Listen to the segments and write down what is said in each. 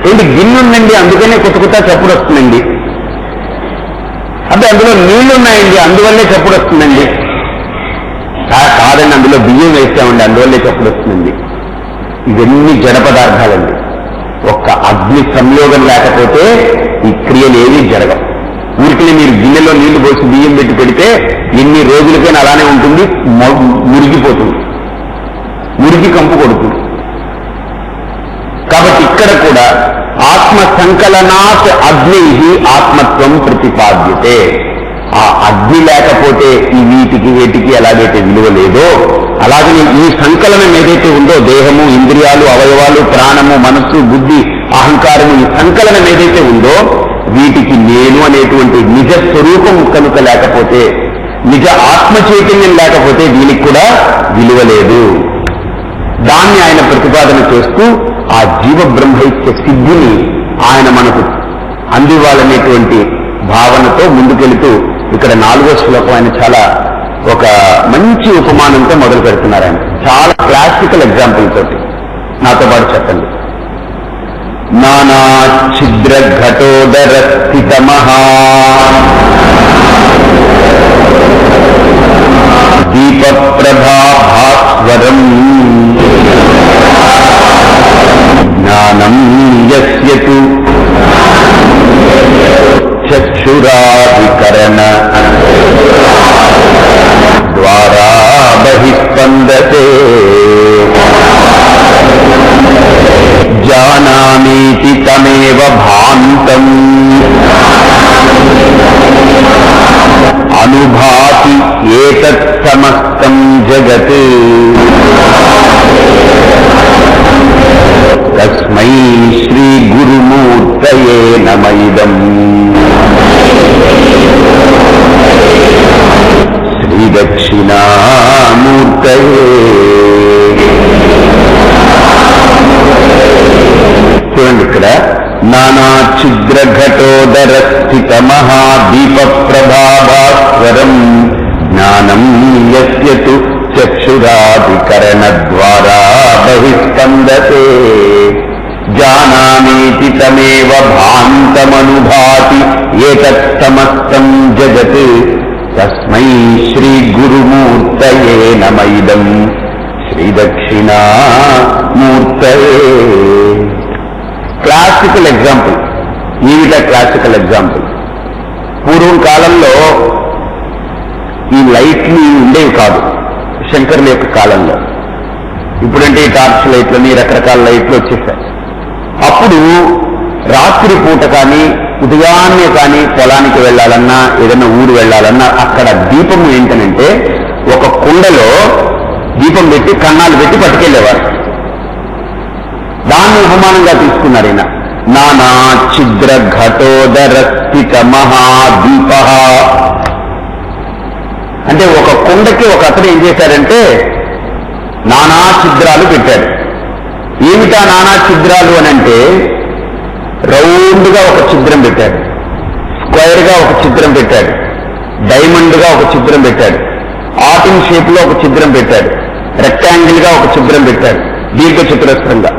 ఏంటి గిన్నె ఉందండి అందుకనే కొత్త చప్పుడు వస్తుందండి, అంటే అందులో నీళ్లు ఉన్నాయండి అందువల్లే చప్పుడు వస్తుందండి, కాదండి అందులో బియ్యం వేస్తామండి అందువల్లే చప్పుడు వస్తుందండి. ఇవన్నీ జడ పదార్థాలండి. ఒక్క అగ్ని సంయోగం లేకపోతే ఈ క్రియలు ఏమీ జరగవు. ఊరికనే మీరు గిన్నెలో నీళ్లు పోసి బియ్యం పెట్టి పెడితే ఎన్ని రోజులకైనా అలానే ఉంటుంది, మురిగిపోతుంది, మురికి కంపు కొడుతుంది. కాబట్టి ఇక్కడ కూడా ఆత్మ సంకలనాత్ అగ్ని ఆత్మత్వం ప్రతిపాద్యతే. ఆ అగ్ని లేకపోతే ఈ వీటికి ఎలాగైతే విలువ లేదో అలాగనే ఈ సంకలనం ఏదైతే ఉందో దేహము, ఇంద్రియాలు, అవయవాలు, ప్రాణము, మనస్సు, బుద్ధి, అహంకారము, ఈ సంకలనం ఏదైతే ఉందో వీటికి నేను అనేటువంటి నిజ స్వరూపం కనుక లేకపోతే, నిజ ఆత్మ చైతన్యం లేకపోతే దీనికి కూడా విలువ లేదు. దాన్ని ఆయన ప్రతిపాదన చేస్తూ ఆ జీవ బ్రహ్మైక్య సిద్ధిని ఆయన మనకు అందివ్వాలనేటువంటి భావనతో ముందుకెళుతూ ఇక్కడ 4వ శ్లోకం ఆయన చాలా ఒక మంచి ఉపమానంతో మొదలు పెడుతున్నారు. ఆయన చాలా క్లాసికల్ ఎగ్జాంపుల్ తోటి నాతో పాటు చెప్పండి. నానా ఛిద్ర ఘటోదర స్థిత మహా దీప ప్రభా భాస్వరం జ్ఞానం యస్యతు చక్షురాధికరణ ద్వారా బహిస్పందతే జానామీతి తమేవ భాంతం అనుభాతి ఏతత్ సమస్తం జగత్ తస్మై శ్రీ గురుమూర్తయే నమః. శ్రీ దక్షిణామూర్తయే. చూడండి ఇక్కడ నానా ఛిద్ర ఘటోదర స్థిత మహాదీప ప్రభాభాస్వరం జ్ఞానం యస్యతు చక్షురాధికరణ ద్వారా బహిస్పందతే జానామీతి తమేవ భాంతమనుభాతి ఏతత్ సమస్తం జగత్ తస్మై శ్రీ గురుమూర్తయే నమః. శ్రీ దక్షిణామూర్తయే. Classical example. ఏమిటా క్లాసికల్ ఎగ్జాంపుల్? పూర్వం కాలంలో ఈ లైట్లు ఉండేవి కాదు శంకరుల యొక్క కాలంలో. ఇప్పుడంటే ఈ టార్చ్ లైట్లని రకరకాల లైట్లు వచ్చేసాయి. అప్పుడు రాత్రి పూట కానీ ఉదయాన్నే కానీ పొలానికి వెళ్ళాలన్నా ఏదైనా ఊరు వెళ్ళాలన్నా అక్కడ దీపము ఏంటనంటే ఒక కుండలో దీపం పెట్టి కన్నాలు పెట్టి పట్టుకెళ్లేవారు. దాన్ని ఉపమానంగా తీసుకున్నారు ఈయన. నానా ఛిద్ర ఘటోదర స్థిత మహాదీప అంటే ఒక కుండకి ఒక అతను ఏం చేశారంటే నానా ఛిద్రాలు పెట్టాడు. ఏమిటా నానా ఛిద్రాలు అని అంటే రౌండ్గా ఒక ఛిద్రం పెట్టాడు, స్క్వైర్గా ఒక ఛిద్రం పెట్టాడు, డైమండ్గా ఒక ఛిద్రం పెట్టాడు, ఆటింగ్ షేప్ లో ఒక ఛిద్రం పెట్టాడు, రెక్టాంగిల్ గా ఒక ఛిద్రం పెట్టాడు, దీర్ఘ చతురస్రంగా.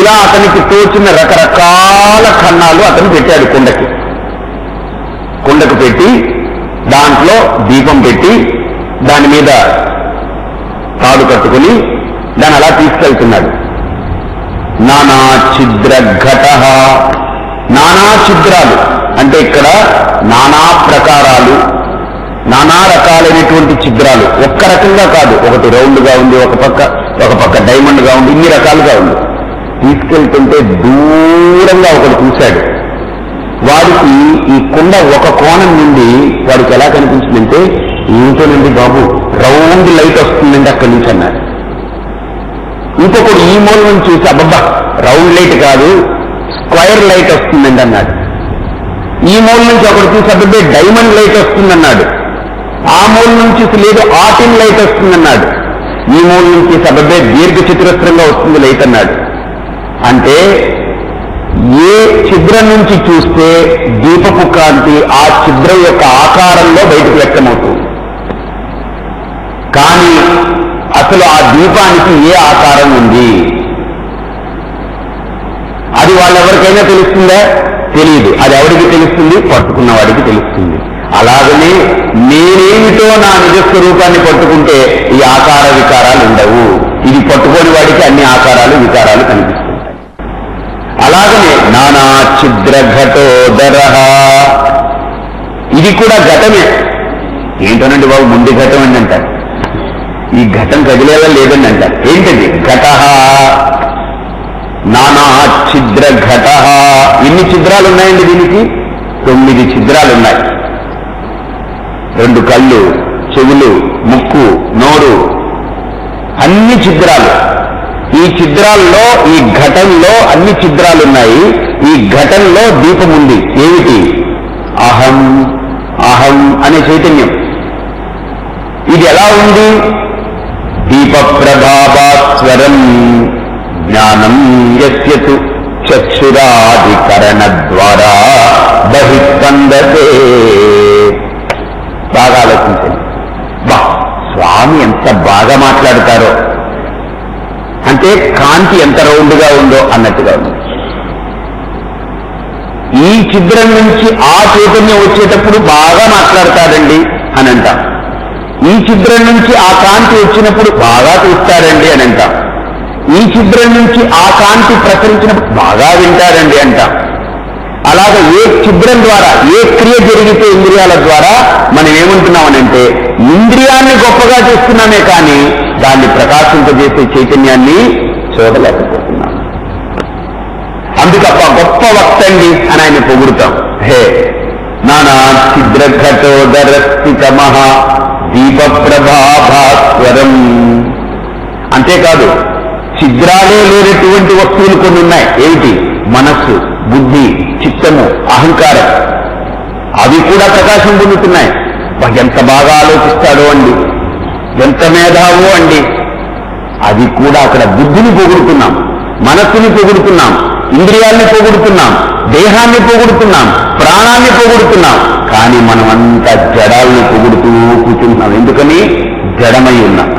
ఇలా అతనికి తోచిన రకరకాల కన్నాలు అతను పెట్టాడు కుండకు పెట్టి దాంట్లో దీపం పెట్టి దాని మీద తాడు కట్టుకుని దాన్ని అలా తీసుకెళ్తున్నాడు. నానా ఛిద్ర ఘట, నానా ఛిద్రాలు అంటే ఇక్కడ నానా ప్రకారాలు, నానా రకాలైనటువంటి ఛిద్రాలు. ఒక్క రకంగా కాదు, ఒకటి రౌండ్గా ఉంది, ఒక పక్క డైమండ్గా ఉంది, ఇన్ని రకాలుగా ఉంది. తీసుకెళ్తుంటే దూరంగా ఒకటి చూశాడు. వాడికి ఈ కుండ ఒక కోణం నుండి వాడికి ఎలా కనిపించిందంటే ఏమిటోనండి బాబు రౌండ్ లైట్ వస్తుందండి అక్కడి నుంచి అన్నాడు. ఇంకొకటి ఈ మూల నుంచి చూసి అబ్బబ్బా రౌండ్ లైట్ కాదు స్క్వైర్ లైట్ వస్తుందండి అన్నాడు. ఈ మూల నుంచి ఒకటి చూసి అబ్బబ్బే డైమండ్ లైట్ వస్తుందన్నాడు. ఆ మూల నుంచి లేదు ఆటిన్ లైట్ వస్తుందన్నాడు. ఈ మూల నుంచి అబ్బబ్బే దీర్ఘ చతురస్రంగా వస్తుంది లైట్ అన్నాడు. అంటే ఏ ఛిద్రం నుంచి చూస్తే దీపపు కాంతి ఆ ఛిద్రం యొక్క ఆకారంలో బయటకు వ్యక్తమవుతుంది. కానీ అసలు ఆ దీపానికి ఏ ఆకారం ఉంది అది వాళ్ళెవరికి ఎవరికైనా తెలుస్తుందా? తెలియదు. అది ఎవరికి తెలుస్తుంది? పట్టుకున్న వాడికి తెలుస్తుంది. అలాగనే నేనేమిటో నా నిజస్వరూపాన్ని పట్టుకుంటే ఈ ఆకార వికారాలు ఉండవు. ఇది పట్టుకోని వాడికి అన్ని ఆకారాలు వికారాలు కనిపిస్తుంటాయి. అలాగనే నానా ఛిద్ర ఘటోదర, ఇది కూడా ఘటమే. ఏంటోనండి బాబు, ముందు ఘటం అని అంటారు. ఈ ఘటం కదిలేలా లేదండి అంటారు. ఏంటది? ఘట. నానా ఛిద్ర ఘట. ఎన్ని ఛిద్రాలు ఉన్నాయండి దీనికి? 9 ఛిద్రాలున్నాయి. 2 కళ్ళు, చెవులు, ముక్కు, నోరు, అన్ని ఛిద్రాలు. ఈ ఛిద్రాల్లో, ఈ ఘటంలో అన్ని ఛిద్రాలున్నాయి. ఈ ఘటంలో దీపం ఉంది. ఏమిటి? అహం. అహం అనే చైతన్యం. ఇది ఎలా ఉంది? దీప ప్రభాస్వరం జ్ఞానం యస్యతు చక్షురాధికరణ ద్వారా బహిస్పందతే. బాగా ఆలోచించండి. స్వామి ఎంత బాగా మాట్లాడతారో, అంటే కాంతి ఎంత రౌండ్గా ఉందో అన్నట్టుగా ఉంది. ఈ ఛిద్రం నుంచి ఆ చైతన్యం వచ్చేటప్పుడు బాగా మాట్లాడతాడండి అని అంటాం. ఈ ఛిద్రం నుంచి ఆ కాంతి వచ్చినప్పుడు బాగా చూస్తారండి అని అంటాం. ఈ ఛిద్రం నుంచి ఆ కాంతి ప్రసరించినప్పుడు బాగా వింటారండి అంటాం. అలాగే ఏ ఛిద్రం ద్వారా ఏ క్రియ జరిగితే ఇంద్రియాల ద్వారా మనం ఏమంటున్నామనంటే ఇంద్రియాన్ని గొప్పగా చూస్తున్నామే కానీ దాన్ని ప్రకాశింపజేసే చైతన్యాన్ని చూడలేకపోతున్నాం. అందుకప్ప గొప్ప వక్తండి అని ఆయన పొగుడుతాం. హే నానా ఛిద్రఘటోదర స్థితమః దీప ప్రభాస్వరం. అంతేకాదు, ఛిద్రాలే లేనటువంటి వస్తువులు కొన్ని ఉన్నాయి. ఏమిటి? మనస్సు, బుద్ధి, చిత్తము, అహంకారం. అవి కూడా ప్రకాశం పొందుతున్నాయి. ఎంత బాగా ఆలోచిస్తాడో అండి, ఎంత మేధావో అండి. అది కూడా అక్కడ బుద్ధిని పొగుడుతున్నాం, మనస్సుని పొగుడుతున్నాం, ఇంద్రియాల్ని పొగుడుతున్నాం, దేహాన్ని పొగుడుతున్నాం, ప్రాణాన్ని పొగుడుతున్నాం. కానీ మనం అంతా జడాల్ని పొగుడుతూ కూర్చుంటున్నాం. ఎందుకని? జడమై ఉన్నాం,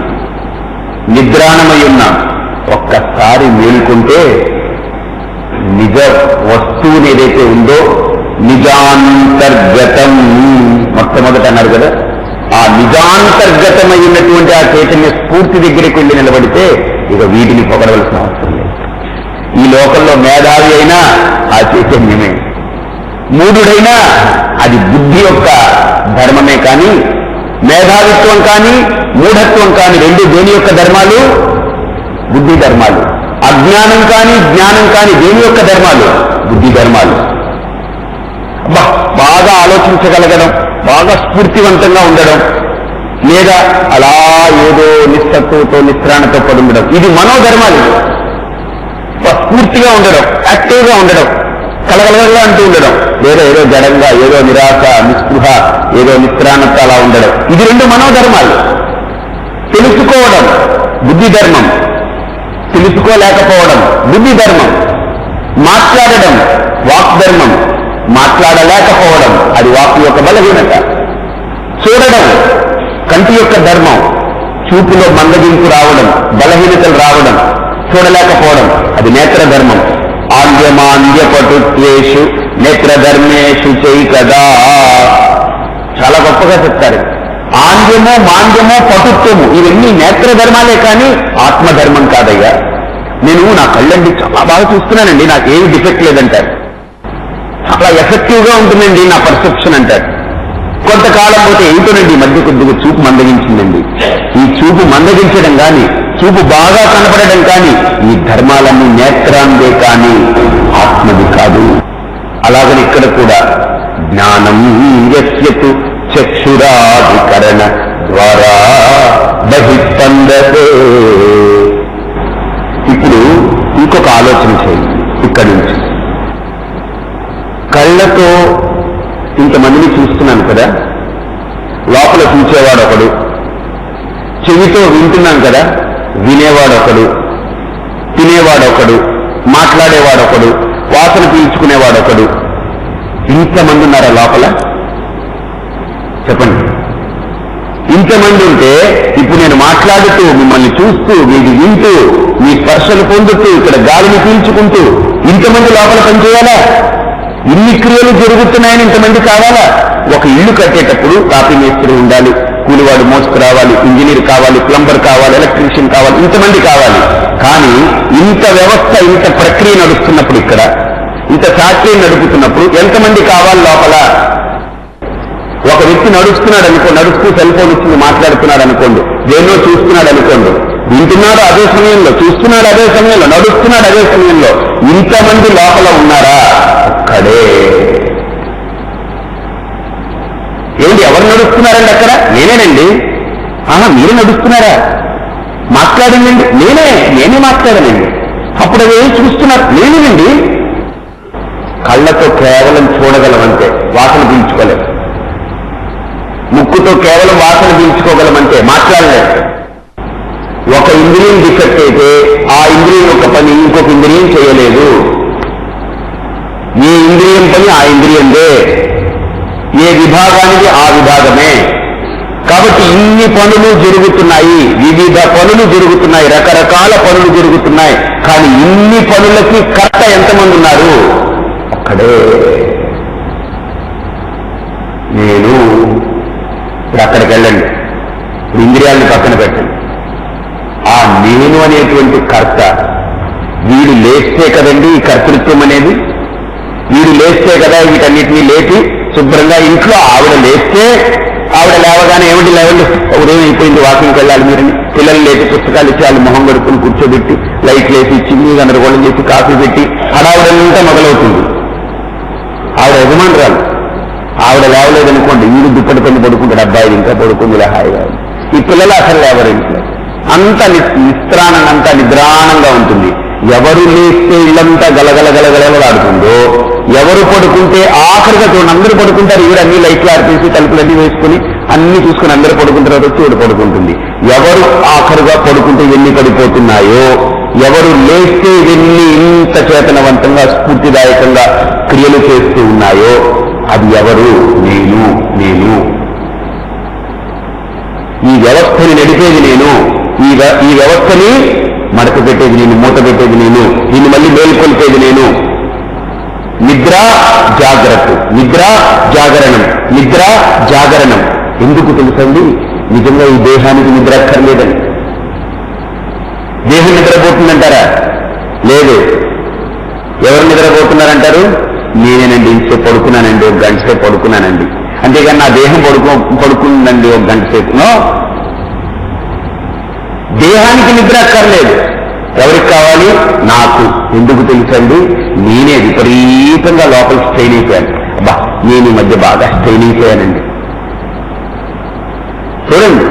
నిద్రాణమై ఉన్నాం. ఒక్కసారి మేల్కొంటే నిజ వస్తువుని ఏదైతే ఉందో నిజాంతర్గతం, మొట్టమొదట అన్నారు కదా, ఆ నిజాంతర్గతమైనటువంటి ఆ చైతన్య స్ఫూర్తి దగ్గరికి వెళ్ళి నిలబడితే ఇక వీటిని పొగడవలసిన అవసరం లేదు. ఈ లోకంలో మేధావి అయినా ఆ చైతన్యమే, మూఢుడైనా అది బుద్ధి యొక్క ధర్మమే. కానీ మేధావిత్వం కానీ మూఢత్వం కానీ రెండు దేని యొక్క ధర్మాలు? బుద్ధి ధర్మాలు. అజ్ఞానం కానీ జ్ఞానం కానీ దేని యొక్క ధర్మాలు? బుద్ధి ధర్మాలు. బాగా ఆలోచించగలగడం, బాగా స్ఫూర్తివంతంగా ఉండడం, లేదా అలా ఏదో నిస్సత్తుతో నిస్త్రాణతో పడి ఉండడం, ఇది మనోధర్మాలు. స్ఫూర్తిగా ఉండడం, యాక్టివ్గా ఉండడం, కలగలగా అంటూ ఉండడం, లేదా ఏదో జడంగా, ఏదో నిరాశ, నిస్పృహ, ఏదో నిస్త్రాణత అలా ఉండడం, ఇది రెండు మనోధర్మాలు. తెలుసుకోవడం బుద్ధి ధర్మం, తెలుసుకోలేకపోవడం బుద్ధి ధర్మం. మాట్లాడడం వాక్ధర్మం, మాట్లాడలేకపోవడం అది వాక్ యొక్క బలహీనత. చూడడం కంటి యొక్క ధర్మం, చూపులో మందగింపు రావడం, బలహీనతలు రావడం, చూడలేకపోవడం అది నేత్రధర్మం. ఆంద్యమాంద్యపటుత్వేషు నేత్రధర్మేషు చైకదా. చాలా గొప్పగా చెప్తారు. ఆంద్యము, మాంద్యము, పటుత్వము ఇవన్నీ నేత్రధర్మాలే కానీ ఆత్మధర్మం కాదయ్యా. నేను నా కళ్ళండి చాలా బాగా చూస్తున్నానండి, నాకు ఏమి డిఫెక్ట్ లేదంటారు. చాలా ఎఫెక్టివ్గా ఉంటుందండి నా పర్సెప్షన్ అంటారు. కొంతకాలం పోతే ఏంటోనండి మధ్య కొద్దిగా చూపు మందగించిందండి. ఈ చూపు మందగించడం కానీ, చూపు బాగా కనపడడం కానీ ఈ ధర్మాలన్నీ నేత్రాందే కానీ ఆత్మది కాదు. అలాగని ఇక్కడ కూడా జ్ఞానం యస్యతు చక్షురాధికరణ ద్వారా బహిస్పందతే. ఇప్పుడు ఇంకొక ఆలోచన చేయండి. ఇక్కడి నుంచి కళ్ళతో ఇంతమందిని చూస్తున్నాను కదా, లోపల చూసేవాడొకడు, చెవితో వింటున్నాం కదా, వినేవాడొకడు, తినేవాడొకడు, మాట్లాడేవాడొకడు, వాసన పీల్చుకునేవాడొకడు. ఇంతమంది ఉన్నారా లోపల? చెప్పండి. ఇంతమంది ఉంటే ఇప్పుడు నేను మాట్లాడుతూ, మిమ్మల్ని చూస్తూ, మీది వింటూ, మీ స్పర్శలు పొందుతూ, ఇక్కడ గాలిని పీల్చుకుంటూ ఇంతమంది లోపల పనిచేయాలా? ఇన్ని క్రియలు జరుగుతున్నాయని ఇంతమంది కావాలా? ఒక ఇల్లు కట్టేటప్పుడు తాపీ మేస్త్రి ఉండాలి, కూలివాడు మోసుకు రావాలి, ఇంజనీర్ కావాలి, ప్లంబర్ కావాలి, ఎలక్ట్రీషియన్ కావాలి, ఇంతమంది కావాలి. కానీ ఇంత వ్యవస్థ, ఇంత ప్రక్రియ నడుస్తున్నప్పుడు, ఇక్కడ ఇంత ఫ్యాక్టరీ నడుపుతున్నప్పుడు ఎంతమంది కావాలి లోపల? ఒక వ్యక్తి నడుస్తున్నాడు అనుకో, నడుస్తూ సెల్ ఫోన్ ఇచ్చింది మాట్లాడుతున్నాడు అనుకోండి, దేన్నో చూస్తున్నాడు అనుకోండి, వింటున్నాడు అదే సమయంలో, చూస్తున్నాడు అదే సమయంలో, నడుస్తున్నాడు అదే సమయంలో. ఇంతమంది లోపల ఉన్నారా? ఒక్కడే. ఏంటి, ఎవరు నడుస్తున్నారండి అక్కడ? నేనేనండి. మీరు నడుస్తున్నారా? మాట్లాడిందండి నేనే మాట్లాడానండి. అప్పుడు అదేం చూస్తున్నారు? నేనేనండి. కళ్ళతో కేవలం చూడగలమంటే వాసన పీల్చుకోలేం, ముక్కుతో కేవలం వాసన పీల్చుకోగలమంటే మాట్లాడలేదు. ఒక ఇంద్రియం డిఫెక్ట్ అయితే ఆ ఇంద్రియం ఒక పని ఇంకొక ఇంద్రియం చేయలేదు. ఏ ఇంద్రియం పని ఆ ఇంద్రియందే, ఏ విభాగానికి ఆ విభాగమే. కాబట్టి ఇన్ని పనులు జరుగుతున్నాయి, వివిధ పనులు జరుగుతున్నాయి, రకరకాల పనులు జరుగుతున్నాయి. కానీ ఇన్ని పనులకి కర్త ఎంతమంది ఉన్నారు? ఒక్కడే, నేను. ఇప్పుడు అక్కడికి వెళ్ళండి, ఇప్పుడు ఇంద్రియాలను పక్కన పెట్టండి. ఆ నేను అనేటువంటి కర్త, వీడు లేస్తే కదండి ఈ కర్తృత్వం అనేది. వీడు లేస్తే కదా వీటన్నిటినీ లేపి శుభ్రంగా ఇంట్లో ఆవిడ లేస్తే, ఆవిడ లేవగానే ఏమిటి లేవండి ఉదయం అయిపోయింది వాకింగ్కి వెళ్ళాలి మీరని పిల్లలు లేచి పుస్తకాలు ఇచ్చి వాళ్ళు మొహం గడుపుని కూర్చోబెట్టి లైట్లు వేసి చిన్ని గందరగోళం చేసి కాఫీ పెట్టి హడావుడంతా మొదలవుతుంది. ఆవిడ యజమానురాలు. ఆవిడ లేవలేదనుకోండి, వీడు దుప్పటి పని పడుకుంటాడు, అబ్బాయి ఇంకా పడుకుంది ఇలా హాయిగా. ఈ పిల్లలు అసలు లేవరు ఇంట్లో, అంత నిస్త్రాణంగా నిద్రాణంగా ఉంటుంది. ఎవరు లేస్తే ఇళ్ళంతా గలగల గలగలలాడుతుందో, ఎవరు పడుకుంటే ఆఖరిగా చూడండి అందరూ పడుకుంటారు, ఈవిడ అన్ని లైట్లు ఆర్పేసి తలుపులన్నీ వేసుకుని అన్ని చూసుకుని అందరూ పడుకుంటారు, వచ్చి ఈవిడ పడుకుంటుంది. ఎవరు ఆఖరుగా పడుకుంటే ఎన్ని పడిపోతున్నాయో, ఎవరు లేస్తే ఇవన్నీ ఇంత చేతనవంతంగా స్ఫూర్తిదాయకంగా క్రియలు చేస్తూ ఉన్నాయో అది ఎవరు? నేను. ఈ వ్యవస్థని నడిపేది నేను, ఈ వ్యవస్థని మడత పెట్టేది నేను, మూత పెట్టేది నేను, దీన్ని మళ్ళీ మేల్కొల్పేది నేను. నిద్ర జాగ్రత్త, నిద్ర జాగరణం, నిద్ర జాగరణం. ఎందుకు తెలుసండి? నిజంగా ఈ దేహానికి నిద్ర అక్కర్లేదని. దేహం నిద్రపోతుందంటారా? లేదు. ఎవరు నిద్రపోతున్నారంటారు? నేనేనండి, ఇంతసేపు పడుకున్నానండి, ఒక గంట సేపు పడుకున్నానండి. అంతేగాని నా దేహం పడుకుందండి ఒక గంట సేపునో. దేహానికి నిద్ర అక్కర్లేదు. ఎవరికి కావాలి? నాకు. ఎందుకు తెలుసండి? నేనే విపరీతంగా లోపల స్ట్రెయిన్ అయిపోయాను. అబ్బా, నేను ఈ మధ్య బాగా స్ట్రెయిన్ అయిపోయానండి. చూడండి,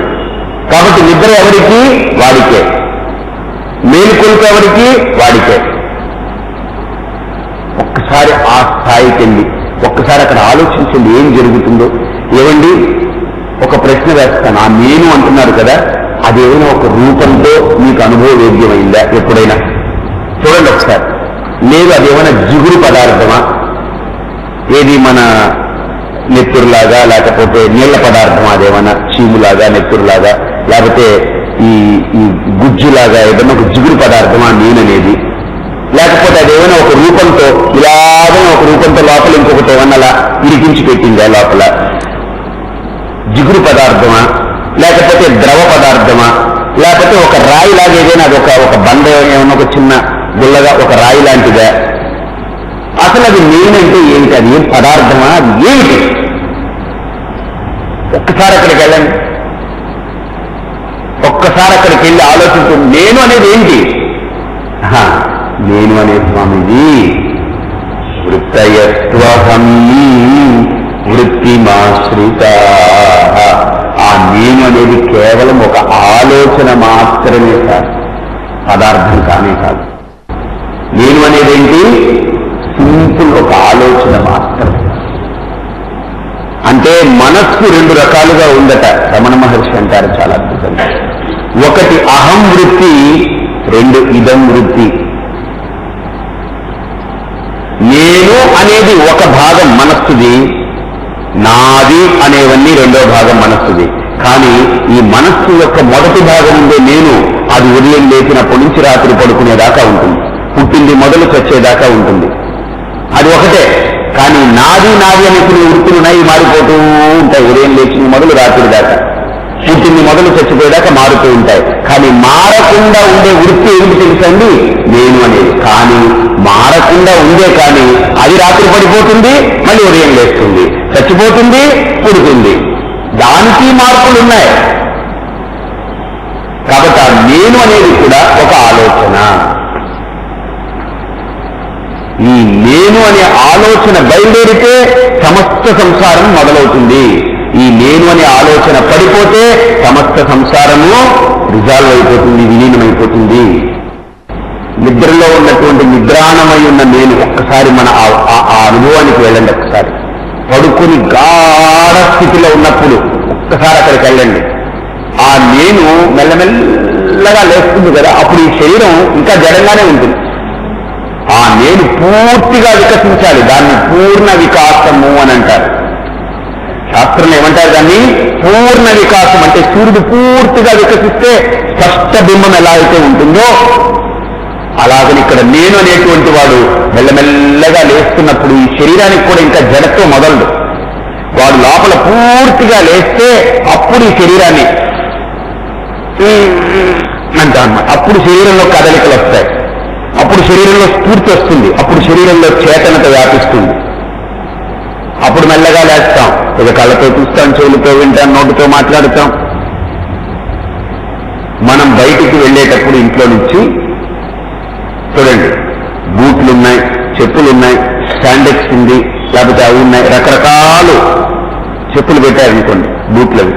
కాబట్టి నిద్ర ఎవరికి? వాడికే. మేలుకొలుపు ఎవరికి? వాడికే. ఒక్కసారి ఆ స్థాయికి వెళ్ళి ఒక్కసారి అక్కడ ఆలోచించండి ఏం జరుగుతుందో. ఏమండి, ఒక ప్రశ్న వేస్తాను. ఆ నేను అంటున్నారు కదా, అదేమైనా ఒక రూపంతో మీకు అనుభవవేద్యమైందా ఎప్పుడైనా? చూడండి ఒకసారి. లేదు, అదేమైనా జిగురు పదార్థమా? ఏది మన నెత్తురులాగా, లేకపోతే నీళ్ల పదార్థమా? అదేమన్నా చీములాగా, నెత్తురులాగా, లేకపోతే ఈ గుజ్జులాగా ఏదైనా ఒక జిగురు పదార్థమా నేననేది? లేకపోతే అదేమైనా ఒక రూపంతో, ఇలాగ ఒక రూపంతో లోపల ఇంకొకటి ఏమన్నా అలా ఇరికించి పెట్టిందా లోపల? జిగురు పదార్థమా? లేకపోతే ద్రవ పదార్థమా? లేకపోతే ఒక రాయి లాగా ఏదైనా అది ఒక బండ ఏమన్నా ఒక చిన్న గుల్లగా ఒక రాయి లాంటిదా? అసలు అది నేనంటే ఏంటి? అది ఏం పదార్థమా? అది ఏమిటి? ఒక్కసారి అక్కడికి వెళ్ళండి, ఒక్కసారి అక్కడికి వెళ్ళి ఆలోచించండి. నేను అనేది ఏంటి? నేను అనే స్వామిజీ వృత్తయస్త్వహం వృత్తిమాశ్రిత. ఆ నేను అనేది కేవలం ఒక ఆలోచన మాత్రమే కాదు, పదార్థం కానే కాదు. నేను అనేదేంటి? సింపుల్ ఒక ఆలోచన మాత్రమే. అంటే మనస్సు రెండు రకాలుగా ఉందట రమణ మహర్షి అంటారు చాలా అద్భుతంగా. ఒకటి అహం వృత్తి, రెండు ఇదం వృత్తి. నేను అనేది ఒక భాగం మనస్సుది, నాది అనేవన్నీ రెండో భాగం మనస్సుది. కానీ ఈ మనస్సు యొక్క మొదటి భాగం ఉండే నేను, అది ఉదయం లేచినప్పటి నుంచి రాత్రి పడుకునేదాకా ఉంటుంది. పుట్టింది మొదలు చచ్చేదాకా ఉంటుంది. అది ఒకటే. కానీ నాది నాది అనే కొన్ని వృత్తులున్నాయి, మారిపోతూ ఉంటాయి. ఉదయం లేచింది మొదలు రాత్రి దాకా, పుట్టింది మొదలు చచ్చిపోయేదాకా మారుతూ ఉంటాయి. కానీ మారకుండా ఉండే వృత్తి ఏమిటి తెలుసండి? నేను అనేది. కానీ మారకుండా ఉందే, కానీ అది రాత్రి పడిపోతుంది, మళ్ళీ ఉదయం లేస్తుంది, చచ్చిపోతుంది, పుడుతుంది. దానికి మార్పులు ఉన్నాయి. కాబట్టి ఆ నేను అనేది కూడా ఒక ఆలోచన. ఈ నేను అనే ఆలోచన బయలుదేరితే సమస్త సంసారం మొదలవుతుంది. ఈ నేను అనే ఆలోచన పడిపోతే సమస్త సంసారము రిజాల్వ్ అయిపోతుంది, విలీనమైపోతుంది. నిద్రలో ఉన్నటువంటి నిద్రాణమై ఉన్న నేను ఒక్కసారి మన ఆ అనుభవానికి వెళ్ళండి. ఒక్కసారి పడుకుని గాఢ స్థితిలో ఉన్నప్పుడు ఒక్కసారి అక్కడికి వెళ్ళండి. ఆ నేను మెల్లమెల్లగా లేస్తుంది కదా, అప్పుడు ఈ శరీరం ఇంకా జడంగానే ఉంటుంది. ఆ నేను పూర్తిగా వికసించాలి. దాన్ని పూర్ణ వికాసము అని అంటారు. శాస్త్రంలో ఏమంటారు దాన్ని? పూర్ణ వికాసం. అంటే సూర్యుడు పూర్తిగా వికసిస్తే స్పష్ట బింబం ఎలా అయితే ఉంటుందో అలాగని ఇక్కడ నేను అనేటువంటి వాడు మెల్లమెల్లగా లేస్తున్నప్పుడు ఈ శరీరానికి కూడా ఇంకా జడత్వం మొదలదు. వాడు లోపల పూర్తిగా లేస్తే అప్పుడు ఈ శరీరాన్ని అంటా అన్నమాట. అప్పుడు శరీరంలో కదలికలు వస్తాయి, అప్పుడు శరీరంలో స్ఫూర్తి వస్తుంది, అప్పుడు శరీరంలో చేతనత వ్యాపిస్తుంది. అప్పుడు మెల్లగా లేస్తాం. ఇక కళ్ళతో చూస్తాం, చెవులతో వింటాం, నోటితో మాట్లాడుతాం. మనం బయటికి వెళ్ళేటప్పుడు ఇంట్లో నుంచి చూడండి, బూట్లున్నాయి, చెప్పులున్నాయి, స్టాండెక్స్ ఉంది, లేకపోతే అవి ఉన్నాయి, రకరకాలు చెప్పులు పెట్టారనుకోండి, బూట్లవి.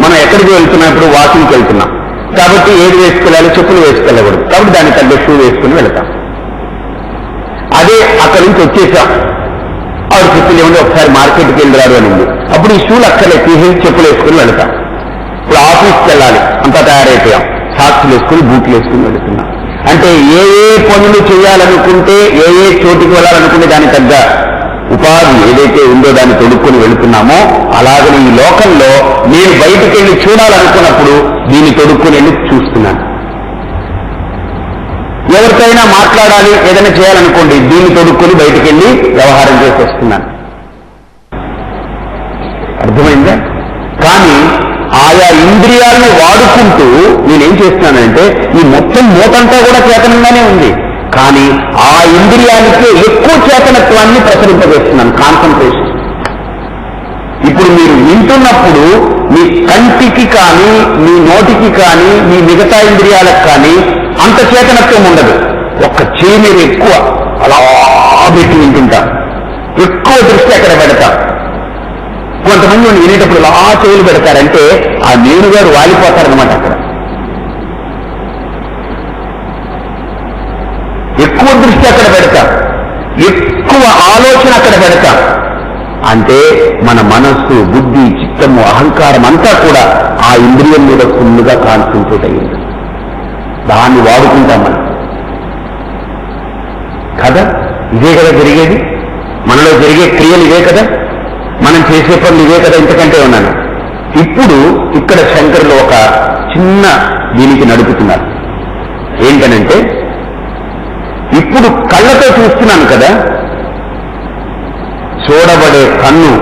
మనం ఎక్కడికి వెళ్తున్నప్పుడు వాకింగ్కి వెళ్తున్నాం కాబట్టి ఏది వేసుకెళ్ళాలి? చెప్పులు వేసుకెళ్ళకూడదు. కాబట్టి దాని తగ్గ షూ వేసుకుని వెళ్తాం. అదే అక్కడి నుంచి వచ్చేసాం, ఆవిడ చెప్పులు ఏమంటే ఒకసారి మార్కెట్కి వెళ్ళారు అనింది, అప్పుడు ఈ షూలు అక్కడే తీసేసి చెప్పులు వేసుకుని వెళ్తాం. ఇప్పుడు ఆఫీస్కి వెళ్ళాలి, అంతా తయారైపోయాం, సాక్స్లు వేసుకుని బూట్లు వేసుకుని వెళుతున్నాం. అంటే ఏ పనులు చేయాలనుకుంటే, ఏ చోటికి వెళ్ళాలనుకుంటే దాని తగ్గ ఉపాధి ఏదైతే ఉందో దాన్ని తొడుక్కుని వెళుతున్నామో, అలాగని ఈ లోకంలో నేను బయటికి వెళ్ళి చూడాలనుకున్నప్పుడు దీన్ని తొడుక్కుని వెళ్ళి చూస్తున్నాను. ఎవరికైనా మాట్లాడాలి, ఏదైనా చేయాలనుకోండి, దీన్ని తొడుక్కుని బయటికి వెళ్ళి వ్యవహారం చేసి వస్తున్నాను. అర్థమైందా? కానీ ఆయా ఇంద్రియాలను వాడుకుంటూ నేనేం చేస్తున్నానంటే ఈ మొత్తం మూతంతా కూడా చేతనంగానే ఉంది, కానీ ఆ ఇంద్రియానికి ఎక్కువ చేతనత్వాన్ని ప్రసరింపజేస్తున్నాను, కాన్సన్ట్రేషన్. ఇప్పుడు మీరు వింటున్నప్పుడు మీ కంటికి కానీ, మీ నోటికి కానీ, మీ మిగతా ఇంద్రియాలకు కానీ అంత చేతనత్వం ఉండదు. ఒక్క చేయి మీరు ఎక్కువ అలా పెట్టి వింటుంటారు, ఎక్కువ దృష్టి అక్కడ పెడతారు. కొంతమంది వినేటప్పుడు ఇలా చెవులు పెడతారంటే ఆ నేను గారు వాలిపోతారనమాట. అక్కడ ఎక్కువ దృష్టి అక్కడ పెడతాం, ఎక్కువ ఆలోచన అక్కడ పెడతాం. అంటే మన మనస్సు, బుద్ధి, చిత్తము, అహంకారం అంతా కూడా ఆ ఇంద్రియం మీద ఫుల్లుగా కాన్సంట్రేట్ అయ్యింది. దాన్ని వాడుకుంటాం మనం కదా. ఇదే కదా జరిగేది, మనలో జరిగే క్రియలు ఇవే కదా, మనం చేసే పనులు ఇవే కదా, ఇంతకంటే ఉన్నాను. ఇప్పుడు ఇక్కడ శంకరులు ఒక చిన్న దీనికి నడుపుతున్నారు. ఏంటనంటే ఇప్పుడు కళ్ళతో చూస్తున్నాను కదా, చూడబడే కన్ను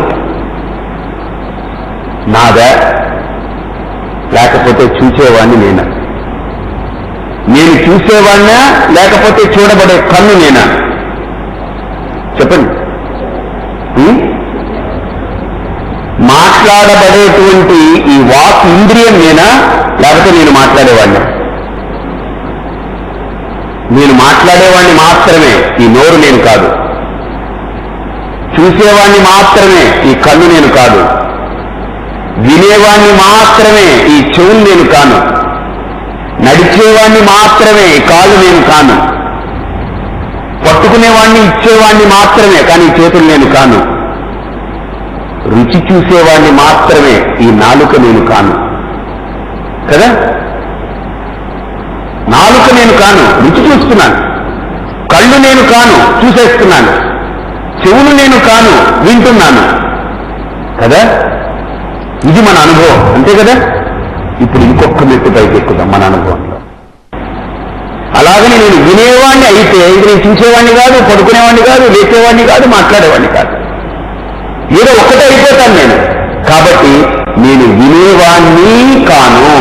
నాదా లేకపోతే చూసేవాణ్ణి నేనా? నేను చూసేవాణ్ణా లేకపోతే చూడబడే కన్ను నేనా? చెప్పండి. మాట్లాడబడేటువంటి ఈ వాక్ ఇంద్రియం నేనా లేకపోతే నేను మాట్లాడేవాడినా? నేను మాట్లాడేవాడిని మాత్రమే, ఈ నోరు నేను కాదు. చూసేవాణ్ణి మాత్రమే, ఈ కన్ను నేను కాదు. వినేవాణ్ణి మాత్రమే, ఈ చెవులు నేను కాను. నడిచేవాణ్ణి మాత్రమే, ఈ కాళ్ళు నేను కాను. పట్టుకునేవాణ్ణి, ఇచ్చేవాణ్ణి మాత్రమే, కానీ చేతులు నేను కాను. రుచి చూసేవాణ్ణి మాత్రమే, ఈ నాలుక నేను కాను కదా. నాలుక నేను కాను, రుచి చూస్తున్నాను. కళ్ళు నేను కాను, చూసేస్తున్నాను. చెవులు నేను కాను, వింటున్నాను కదా. ఇది మన అనుభవం, అంతే కదా. ఇప్పుడు ఇంకొక మెట్టు పైకి ఎక్కుదాం మన అనుభవంలో. అలాగని నేను వినేవాడిని అయితే ఇది నేను చూసేవాడిని కాదు, పడుకునేవాడిని కాదు, లేచేవాడిని కాదు, మాట్లాడేవాడిని కాదు. ఏదో ఒక్కటే అయిపోతాను నేను. కాబట్టి నేను వినేవాణ్ణి కాను,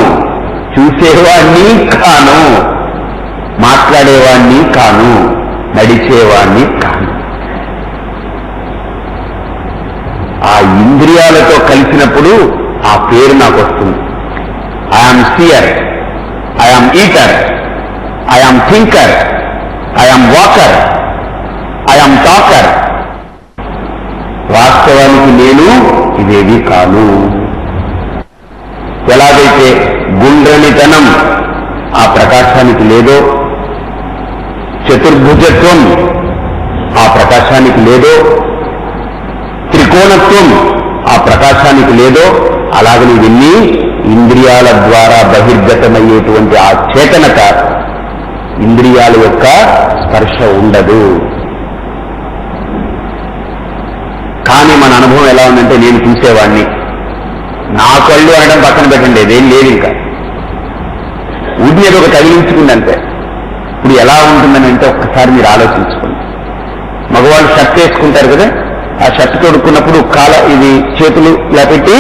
చూసేవాణ్ణి కాను, మాట్లాడేవాణ్ణి కాను, నడిచేవాణ్ణి కాను. ఆ ఇంద్రియాలతో కలిసినప్పుడు ఆ పేరు నాకు వస్తుంది. I am seer, I am eater, I am thinker, I am walker, I am talker. వాస్తవానికి నేను ఇవేవి కాను. ఎలాగైతే గుండ్రనితనం ఆ ప్రకాశానికి లేదో, చతుర్భుజత్వం ఆ ప్రకాశానికి లేదో, త్రికోణత్వం ఆ ప్రకాశానికి లేదో, అలాగని ఇవన్నీ ఇంద్రియాల ద్వారా బహిర్గతమయ్యేటువంటి ఆ చేతనత ఇంద్రియాల యొక్క స్పర్శ ఉండదు. కానీ మన అనుభవం ఎలా ఉందంటే, నేను చూసేవాడిని, నా కళ్ళు అనడం పక్కన పెట్టండి, అదేం లేదు. ఇంకా ఊది ఏదో ఒక తగిలించుకుందంటే ఇప్పుడు ఎలా ఉంటుందని అంటే ఒక్కసారి మీరు ఆలోచించుకోండి. మగవాళ్ళు షర్ట్ వేసుకుంటారు కదా, ఆ షర్ట్ తొడుక్కున్నప్పుడు ఇది చేతులు ఇలా పెట్టి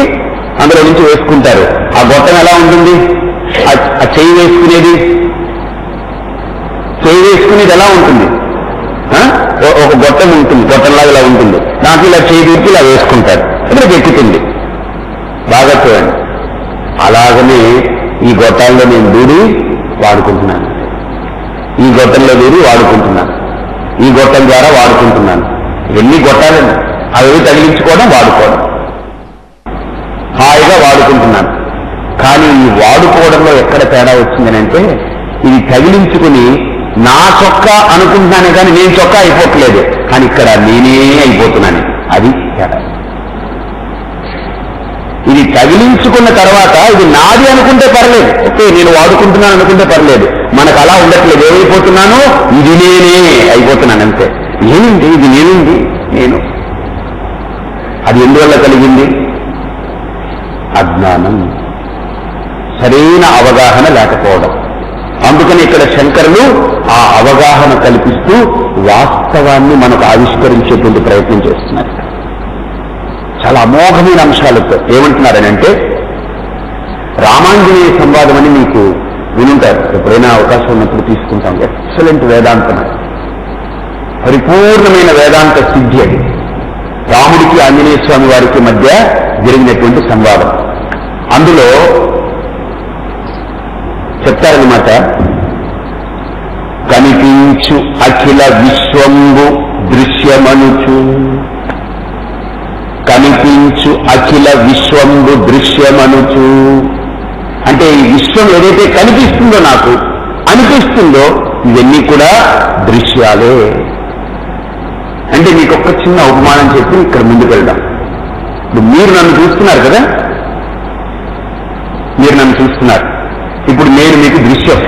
అందులో నుంచి వేసుకుంటారు. ఆ గొట్టం ఎలా ఉంటుంది? ఆ చెయ్యి వేసుకునేది ఎలా ఉంటుంది? ఒక గొట్టం ఉంటుంది, గొట్టంలాగా ఇలా ఉంటుంది. దాంట్లో ఇలా చేయి తీర్చి ఇలా వేసుకుంటారు, ఇక్కడికి ఎక్కుతుంది. బాగా చూడండి. అలాగనే ఈ గొట్టాల్లో నేను దూరి వాడుకుంటున్నాను, ఈ గొట్టంలో దూరి వాడుకుంటున్నాను, ఈ గొట్టం ద్వారా వాడుకుంటున్నాను. ఎన్ని గొట్టాలని అవి తగిలించుకోవడం, వాడుకోవడం, హాయిగా వాడుకుంటున్నాను. కానీ ఈ వాడుకోవడంలో ఎక్కడ తేడా వచ్చిందనంటే, ఇది తగిలించుకుని నా చొక్కా అనుకుంటున్నానే కానీ నేను చొక్కా అయిపోవట్లేదు, కానీ ఇక్కడ నేనే అయిపోతున్నాను. అది తేడా. ఇది తగిలించుకున్న తర్వాత ఇది నాది అనుకుంటే పర్లేదు, ఓకే, నేను వాడుకుంటున్నాను అనుకుంటే పర్లేదు. మనకు అలా ఉండట్లేదు. ఏమైపోతున్నాను? ఇది నేనే అయిపోతున్నాను అంతే. ఏమింది ఇది? నేనుంది, నేను. అది ఎందువల్ల కలిగింది? అజ్ఞానం, సరైన అవగాహన లేకపోవడం. అందుకని ఇక్కడ శంకరులు ఆ అవగాహన కల్పిస్తూ వాస్తవాన్ని మనకు ఆవిష్కరించేటువంటి ప్రయత్నం చేస్తున్నారు. చాలా అమోఘమైన అంశాలతో ఏమంటున్నారనంటే, రామాంజనేయ సంవాదం అని మీకు వినుంటారు, ఎప్పుడైనా అవకాశం ఉన్నప్పుడు తీసుకుంటాం. ఎక్సలెంట్ వేదాంతం, పరిపూర్ణమైన వేదాంత సిద్ధి అది. రాముడికి ఆంజనేయ స్వామి వారికి మధ్య జరిగినటువంటి సంవాదం. అందులో చెప్తారన్నమాట, కనిపించు అఖిల విశ్వంబు దృశ్యమనుచు, కనిపించు అఖిల విశ్వంబు దృశ్యమనుచు. అంటే ఈ విశ్వం ఏదైతే కనిపిస్తుందో, నాకు అనిపిస్తుందో, ఇవన్నీ కూడా దృశ్యాలే. అంటే మీకు ఒక చిన్న ఉపమానం చెప్పి ఇక్కడ ముందుకు వెళ్దాం. ఇప్పుడు మీరు నన్ను చూస్తున్నారు కదా, మీరు నన్ను చూస్తున్నారు. ఇప్పుడు నేను మీకు దృశ్యం.